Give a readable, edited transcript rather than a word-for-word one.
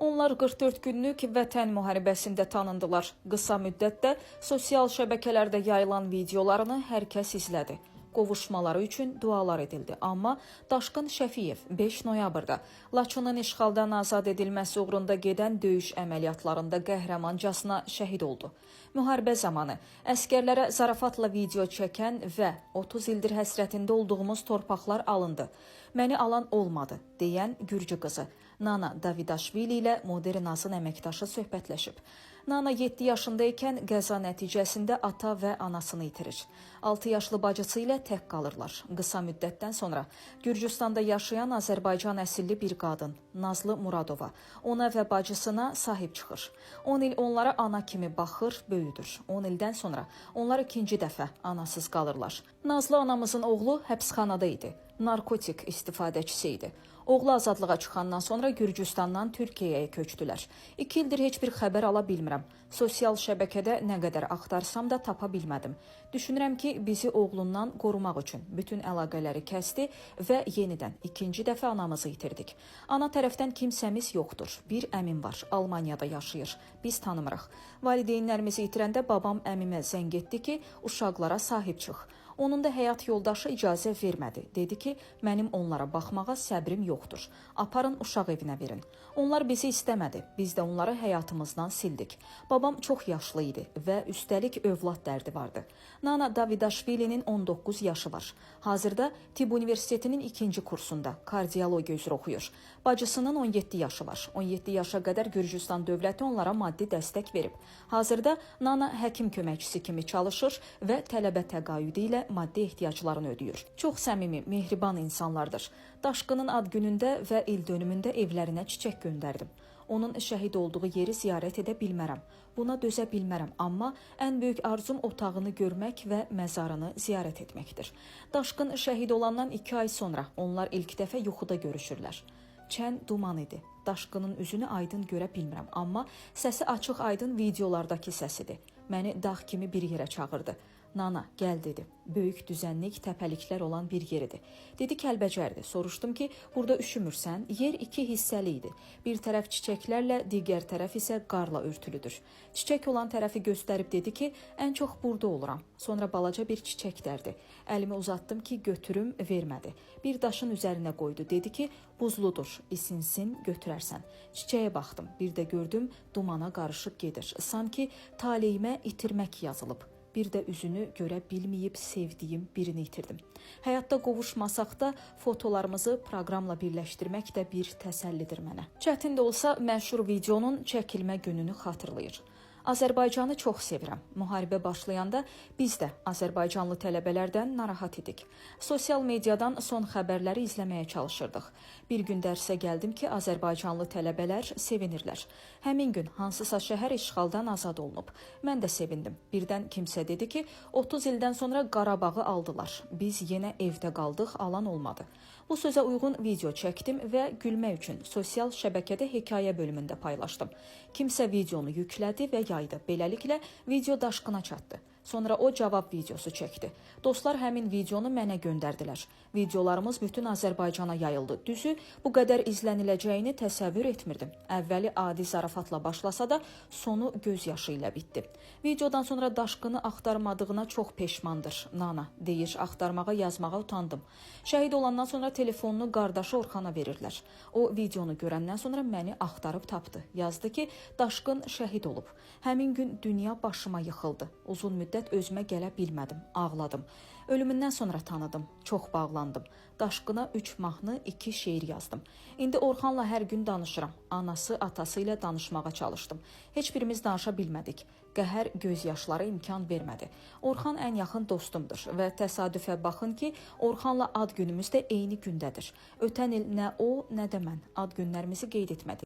Onlar 44 günlük vətən müharibəsində tanındılar. Qısa müddətdə sosial şəbəkələrdə yayılan videolarını hər kəs izlədi. Qovuşmaları üçün dualar edildi. Amma Daşqın Şəfiyev 5 noyabrda Laçının işğaldan azad edilməsi uğrunda gedən döyüş əməliyyatlarında qəhrəmancasına şəhid oldu. Müharibə zamanı əskərlərə zarafatla video çəkən və 30 ildir həsrətində olduğumuz torpaqlar alındı. Məni alan olmadı, deyən Gürcü qızı Nana Davidaşvili ilə Modern Azın əməkdaşı söhbətləşib. Nana 7 yaşındaykən qəza nəticəsində ata və anasını itirir. 6 yaşlı bacısı ilə tək qalırlar. Qısa müddətdən sonra Gürcüstanda yaşayan Azərbaycan əsilli bir qadın, Nazlı Muradova, ona və bacısına sahib çıxır. 10 il onlara ana kimi baxır, böyüdür. 10 ildən sonra onlar ikinci dəfə anasız qalırlar. Nazlı anamızın oğlu həbsxanada idi. Narkotik istifadəçisi idi. Oğlu azadlığa çıxandan sonra Gürcüstandan Türkiyəyə köçdülər. 2 ildir heç bir xəbər ala bilmirəm. Sosial şəbəkədə nə qədər axtarsam da tapa bilmədim. Düşünürəm ki, bizi oğlundan qorumaq üçün bütün əlaqələri kəsdi və yenidən ikinci dəfə anamızı itirdik. Ana tərəfdən kimsəmiz yoxdur. Bir əmim var, Almaniyada yaşayır. Biz tanımırıq. Valideynlərimizi itirəndə babam əmimə zəng etdi ki, uşaqlara sahib çıx. Onun da həyat yoldaşı icazə vermədi. Dedi ki, mənim onlara baxmağa səbrim yoxdur. Aparın uşaq evinə verin. Onlar bizi istəmədi. Biz də onları həyatımızdan sildik. Babam çox yaşlı idi və üstəlik övlad dərdi vardı. Nana Davidaşvilinin 19 yaşı var. Hazırda Tibb Universitetinin 2-ci kursunda kardiologiya üzrə oxuyur. Bacısının 17 yaşı var. 17 yaşa qədər Gürcüstan dövləti onlara maddi dəstək verib. Hazırda Nana həkim köməkçisi kimi çalışır və tələbə təqaüdü ilə maddi ehtiyaclarını ödəyir. Çox səmimi, mehriban insanlardır. Daşqının ad günündə və il dönümündə evlərinə çiçək göndərdim. Onun şəhid olduğu yeri ziyarət edə bilmərəm. Buna dözə bilmərəm, amma ən böyük arzum otağını görmək və məzarını ziyarət etməkdir. Daşqın şəhid olandan 2 ay sonra onlar ilk dəfə yuxuda görüşürlər. Çən duman idi. Daşqının üzünü aydın görə bilmirəm, amma səsi açıq aydın videolardakı səsidir. Məni dağ kimi bir yerə çağırdı. Nana, gəl dedi. Böyük düzənlik, təpəliklər olan bir yeridir. Dedi Kəlbəcərdir. Soruşdum ki, burada üşümürsən? Yer 2 hissəli idi. Bir tərəf çiçəklərlə, digər tərəf isə qarla örtülüdür. Çiçək olan tərəfi göstərib dedi ki, ən çox burada oluram. Sonra balaca bir çiçək dərdi. Əlimi uzatdım ki, götürüm, vermədi. Bir daşın üzərinə qoydu. Dedi ki, buzludur, isinsin, götürərsən. Çiçəyə baxdım. Bir də gördüm, dumana qarışıb gedir. Sanki taleyimə itirmək yazılıb. Bir də üzünü görə bilməyib sevdiyim birini itirdim. Həyatda qovuşmasaq da fotolarımızı proqramla birləşdirmək də bir təsəllidir mənə. Çətin də olsa məşhur videonun çəkilmə gününü xatırlayır. Azərbaycanı çox sevirəm. Müharibə başlayanda biz də Azərbaycanlı tələbələrdən narahat idik. Sosial mediadan son xəbərləri izləməyə çalışırdıq. Bir gün dərsə gəldim ki, Azərbaycanlı tələbələr sevinirlər. Həmin gün hansısa şəhər işğaldan azad olunub. Mən də sevindim. Birdən kimsə dedi ki, 30 ildən sonra Qarabağı aldılar. Biz yenə evdə qaldıq, alan olmadı. Bu sözə uyğun video çəkdim və gülmək üçün sosial şəbəkədə hekayə bölümündə paylaşdım. Kimsə videonu yüklədi və yaydı. Beləliklə, video Daşqına çatdı. Sonra o cavab videosu çəkdi. Dostlar həmin videonu mənə göndərdilər. Videolarımız bütün Azərbaycana yayıldı. Düzü, bu qədər izləniləcəyini təsəvvür etmirdim. Əvvəli adi zarafatla başlasa da, sonu göz yaşı ilə bitdi. Videodan sonra Daşqını axtarmadığına çox peşmandır, Nana, deyir, axtarmağa, yazmağa utandım. Şəhid olandan sonra telefonunu qardaşı Orxana verirlər. O videonu görəndən sonra məni axtarıb tapdı. Yazdı ki, Daşqın şəhid olub. Həmin gün dünya başıma yıxıldı. Uzun müddət özümə gələ bilmədim, ağladım. Ölümündən sonra tanıdım, çox bağlandım. Daşqına 3 mahnı, 2 şeir yazdım. İndi Orxanla hər gün danışıram. Anası, atası ilə danışmağa çalışdım. Heç birimiz danışa bilmədik. Qəhər gözyaşları imkan vermədi. Orxan ən yaxın dostumdur və təsadüfə baxın ki, Orxanla ad günümüz də eyni gündədir. Ötən il nə o, nə də mən ad günlərimizi qeyd etmədik.